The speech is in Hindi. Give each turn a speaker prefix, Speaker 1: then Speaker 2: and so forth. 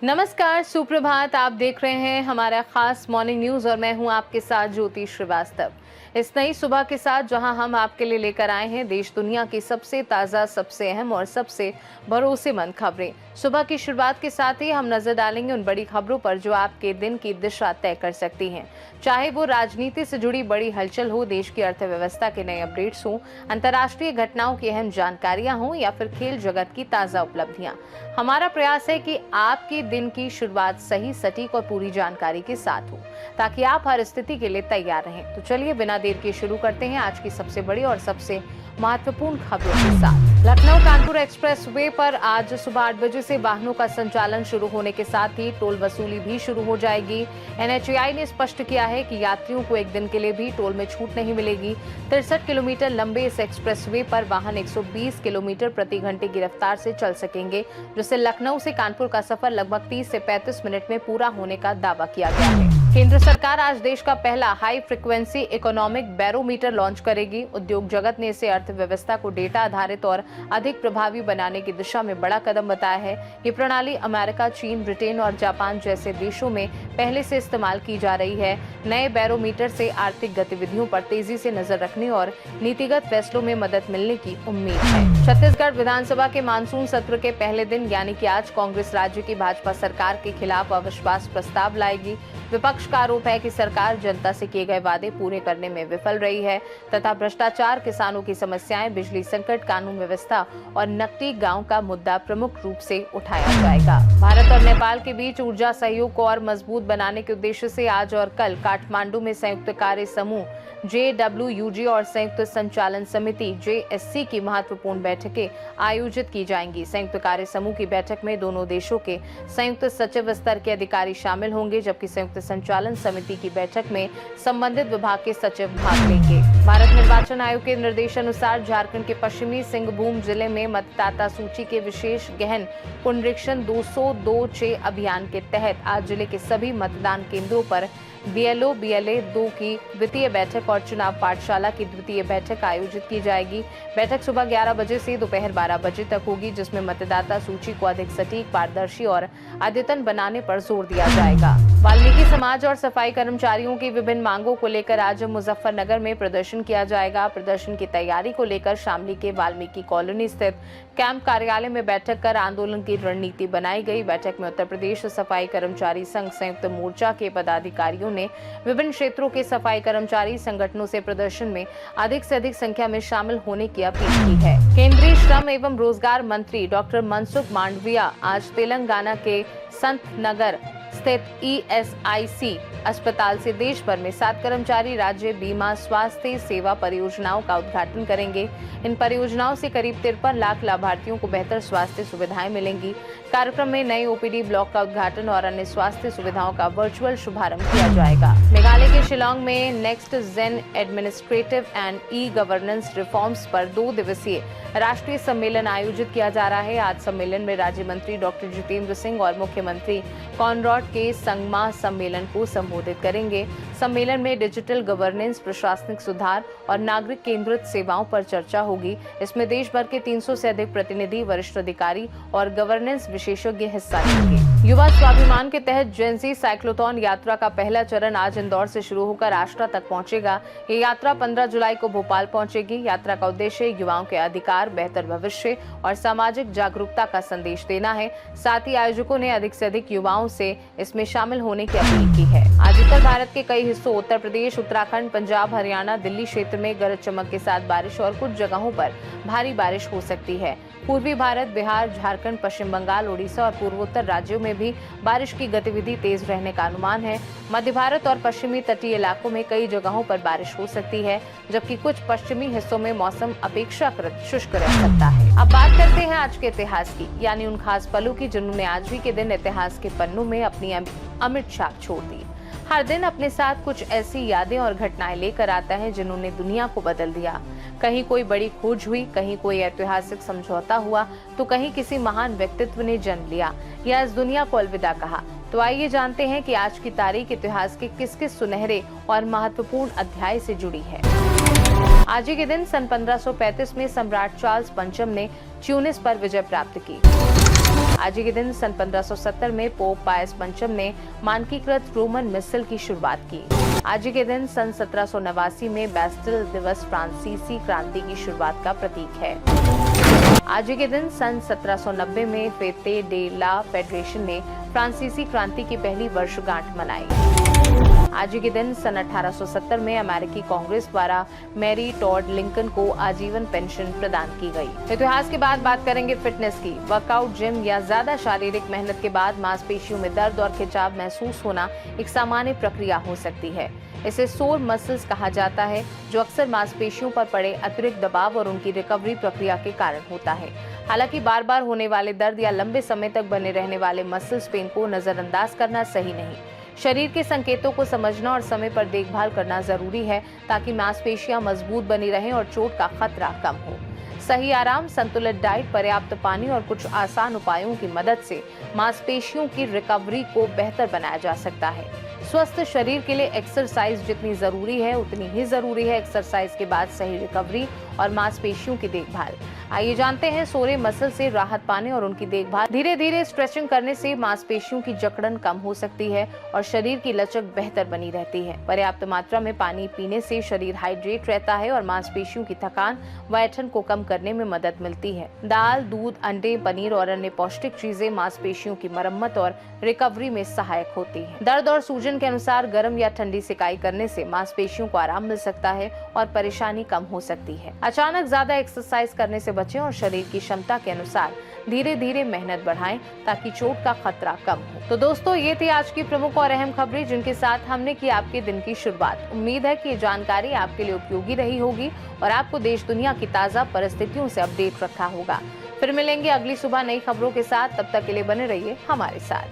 Speaker 1: नमस्कार, सुप्रभात। आप देख रहे हैं हमारा खास मॉर्निंग न्यूज और मैं हूं आपके साथ ज्योति श्रीवास्तव। इस नई सुबह के साथ जहां हम आपके लिए लेकर आए हैं देश दुनिया की सबसे ताज़ा, सबसे अहम और सबसे भरोसेमंद खबरें। सुबह की शुरुआत के साथ ही हम नजर डालेंगे उन बड़ी खबरों पर जो आपके दिन की दिशा तय कर सकती हैं। चाहे वो राजनीति से जुड़ी बड़ी हलचल हो, देश की अर्थव्यवस्था के नए अपडेट्स हों, अंतर्राष्ट्रीय घटनाओं की अहम जानकारियां हों या फिर खेल जगत की ताज़ा उपलब्धियां। हमारा प्रयास है कि आपके दिन की शुरुआत सही, सटीक और पूरी जानकारी के साथ हो, ताकि आप हर स्थिति के लिए तैयार रहें। तो चलिए बिना देर के शुरू करते हैं आज की सबसे बड़ी और सबसे महत्वपूर्ण खबरों के साथ। लखनऊ कानपुर एक्सप्रेस वे पर आज सुबह 8 बजे से वाहनों का संचालन शुरू होने के साथ ही टोल वसूली भी शुरू हो जाएगी। एनएचएआई ने स्पष्ट किया है कि यात्रियों को एक दिन के लिए भी टोल में छूट नहीं मिलेगी। 63 किलोमीटर लंबे इस एक्सप्रेस वे पर वाहन 120 किलोमीटर प्रति घंटे की रफ्तार से चल सकेंगे, जिससे लखनऊ से कानपुर का सफर लगभग 30 से 35 मिनट में पूरा होने का दावा किया गया है। केंद्र सरकार आज देश का पहला high frequency economic barometer launch करेगी। उद्योग जगत ने इसे अर्थव्यवस्था को डेटा आधारित और अधिक प्रभावी बनाने की दिशा में बड़ा कदम बताया है। ये प्रणाली अमेरिका, चीन, ब्रिटेन और जापान जैसे देशों में पहले से इस्तेमाल की जा रही है। नए बैरोमीटर से आर्थिक गतिविधियों पर तेजी से नजर रखने और नीतिगत फैसलों में मदद मिलने की उम्मीद है। छत्तीसगढ़ विधानसभा के मानसून सत्र के पहले दिन यानी कि आज कांग्रेस राज्य की भाजपा सरकार के खिलाफ अविश्वास प्रस्ताव लाएगी। विपक्ष का आरोप है कि सरकार जनता से किए गए वादे पूरे करने में विफल रही है तथा भ्रष्टाचार, किसानों की समस्याएं, बिजली संकट, कानून व्यवस्था और नकटी गांव का मुद्दा प्रमुख रूप से उठाया जाएगा। भारत और नेपाल के बीच ऊर्जा सहयोग को और मजबूत बनाने के उद्देश्य से आज और कल काठमांडू में संयुक्त कार्य समूह JWUG और संयुक्त संचालन समिति JSC की महत्वपूर्ण बैठकें आयोजित की जाएंगी। संयुक्त कार्य समूह की बैठक में दोनों देशों के संयुक्त सचिव स्तर के अधिकारी शामिल होंगे, जबकि संयुक्त संचालन समिति की बैठक में संबंधित विभाग के सचिव भाग लेंगे। भारत निर्वाचन आयोग के निर्देशानुसार झारखंड के पश्चिमी सिंहभूम जिले में मतदाता सूची के विशेष गहन पुनरीक्षण 202-6 अभियान के तहत आज जिले के सभी मतदान केंद्रों पर BLO BLA 2 की द्वितीय बैठक और चुनाव पाठशाला की द्वितीय बैठक आयोजित की जाएगी। बैठक सुबह 11 बजे से दोपहर 12 बजे तक होगी, जिसमें मतदाता सूची को अधिक सटीक, पारदर्शी और अद्यतन बनाने पर जोर दिया जाएगा। वाल्मीकि समाज और सफाई कर्मचारियों की विभिन्न मांगों को लेकर आज मुजफ्फरनगर में प्रदर्शन किया जाएगा। प्रदर्शन की तैयारी को लेकर शामली के वाल्मीकि कॉलोनी स्थित कैंप कार्यालय में बैठक कर आंदोलन की रणनीति बनाई गई। बैठक में उत्तर प्रदेश सफाई कर्मचारी संघ संयुक्त मोर्चा के पदाधिकारियों ने विभिन्न क्षेत्रों के सफाई कर्मचारी संगठनों से प्रदर्शन में अधिक से अधिक संख्या में शामिल होने की अपील की है। केंद्रीय श्रम एवं रोजगार मंत्री डॉक्टर मनसुख मांडविया आज तेलंगाना के संत नगर स्थित ESIC अस्पताल से देश भर में 7 कर्मचारी राज्य बीमा स्वास्थ्य सेवा परियोजनाओं का उद्घाटन करेंगे। इन परियोजनाओं से करीब 53 लाख लाभार्थियों को बेहतर स्वास्थ्य सुविधाएं मिलेंगी। कार्यक्रम में नए OPD ब्लॉक का उद्घाटन और अन्य स्वास्थ्य सुविधाओं का वर्चुअल शुभारंभ किया जाएगा। मेघालय के शिलांग में next gen administrative and e-governance reforms पर 2 दिवसीय राष्ट्रीय सम्मेलन आयोजित किया जा रहा है। आज सम्मेलन में राज्य मंत्री डॉक्टर जितेंद्र सिंह और मुख्यमंत्री कॉनरॉड के संगमा सम्मेलन को संबोधित करेंगे। सम्मेलन में डिजिटल गवर्नेंस, प्रशासनिक सुधार और नागरिक केंद्रित सेवाओं पर चर्चा होगी। इसमें देश भर के 300 से अधिक प्रतिनिधि, वरिष्ठ अधिकारी और गवर्नेंस विशेषज्ञ हिस्सा लेंगे। युवा स्वाभिमान के तहत जेनजी साइक्लोथॉन यात्रा का पहला चरण आज इंदौर से शुरू होकर आष्टा तक पहुंचेगा। ये यात्रा 15 जुलाई को भोपाल पहुंचेगी। यात्रा का उद्देश्य युवाओं के अधिकार, बेहतर भविष्य और सामाजिक जागरूकता का संदेश देना है। साथ ही आयोजकों ने अधिक से अधिक युवाओं से इसमें शामिल होने की अपील की है। आज उत्तर भारत के कई हिस्सों उत्तर प्रदेश, उत्तराखंड, पंजाब, हरियाणा, दिल्ली क्षेत्र में गरज चमक के साथ बारिश और कुछ जगहों पर भारी बारिश हो सकती है। पूर्वी भारत, बिहार, झारखंड, पश्चिम बंगाल, ओडिशा और पूर्वोत्तर राज्यों में भी बारिश की गतिविधि तेज रहने का अनुमान है। मध्य भारत और पश्चिमी तटीय इलाकों में कई जगहों पर बारिश हो सकती है, जबकि कुछ पश्चिमी हिस्सों में मौसम अपेक्षाकृत शुष्क रह सकता है। अब बात करते हैं आज के इतिहास की, यानी उन खास पलों की जिन्होंने आज भी के दिन इतिहास के पन्नों में अपनी अमिट छाप छोड़ दी। हर दिन अपने साथ कुछ ऐसी यादें और घटनाएं लेकर आता है जिन्होंने दुनिया को बदल दिया। कहीं कोई बड़ी खोज हुई, कहीं कोई ऐतिहासिक समझौता हुआ, तो कहीं किसी महान व्यक्तित्व ने जन्म लिया या इस दुनिया को अलविदा कहा। तो आइए जानते हैं कि आज की तारीख इतिहास के किस किस सुनहरे और महत्वपूर्ण अध्याय से जुड़ी है। आज ही के दिन सन 1535 में सम्राट चार्ल्स पंचम ने ट्यूनिस पर विजय प्राप्त की। आज ही के दिन सन 1570 में पोप पायस पंचम ने मानकीकृत रोमन मिसाइल की शुरुआत की। आज ही के दिन सन 1789 में बैस्टिल दिवस फ्रांसीसी क्रांति की शुरुआत का प्रतीक है। आज ही के दिन सन 1790 में फेते डे ला फेडरेशन ने फ्रांसीसी क्रांति की पहली वर्षगांठ मनाई। आज ही के दिन सन 1870 में अमेरिकी कांग्रेस द्वारा मैरी टॉड लिंकन को आजीवन पेंशन प्रदान की गई। इतिहास के बाद बात करेंगे फिटनेस की। वर्कआउट, जिम या ज्यादा शारीरिक मेहनत के बाद मांसपेशियों में दर्द और खिंचाव महसूस होना एक सामान्य प्रक्रिया हो सकती है। इसे सोर मसल्स कहा जाता है, जो अक्सर मांसपेशियों पर पड़े अतिरिक्त दबाव और उनकी रिकवरी प्रक्रिया के कारण होता है। हालांकि बार बार होने वाले दर्द या लंबे समय तक बने रहने वाले मसल्स पेन को नजरअंदाज करना सही नहीं। शरीर के संकेतों को समझना और समय पर देखभाल करना जरूरी है, ताकि मांसपेशियां मजबूत बनी रहें और चोट का खतरा कम हो। सही आराम, संतुलित डाइट, पर्याप्त पानी और कुछ आसान उपायों की मदद से मांसपेशियों की रिकवरी को बेहतर बनाया जा सकता है। स्वस्थ शरीर के लिए एक्सरसाइज जितनी जरूरी है, उतनी ही जरूरी है एक्सरसाइज के बाद सही रिकवरी और मांसपेशियों की देखभाल। आइए जानते हैं सोरे मसल से राहत पाने और उनकी देखभाल। धीरे धीरे स्ट्रेचिंग करने से मांसपेशियों की जकड़न कम हो सकती है और शरीर की लचक बेहतर बनी रहती है। पर्याप्त मात्रा में पानी पीने से शरीर हाइड्रेट रहता है और मांसपेशियों की थकान व ऐंठन को कम करने में मदद मिलती है। दाल, दूध, अंडे, पनीर और अन्य पौष्टिक चीजें मांसपेशियों की मरम्मत और रिकवरी में सहायक होती है। दर्द और सूजन के अनुसार गर्म या ठंडी सिकाई करने से मांसपेशियों को आराम मिल सकता है और परेशानी कम हो सकती है। अचानक ज्यादा एक्सरसाइज करने से बचें और शरीर की क्षमता के अनुसार धीरे धीरे मेहनत बढ़ाएं, ताकि चोट का खतरा कम हो। तो दोस्तों, ये थी आज की प्रमुख और अहम खबरें, जिनके साथ हमने की आपके दिन की शुरुआत। उम्मीद है कि ये जानकारी आपके लिए उपयोगी रही होगी और आपको देश दुनिया की ताजा परिस्थितियों से अपडेट रखा होगा। फिर मिलेंगे अगली सुबह नई खबरों के साथ। तब तक के लिए बने रहिए हमारे साथ।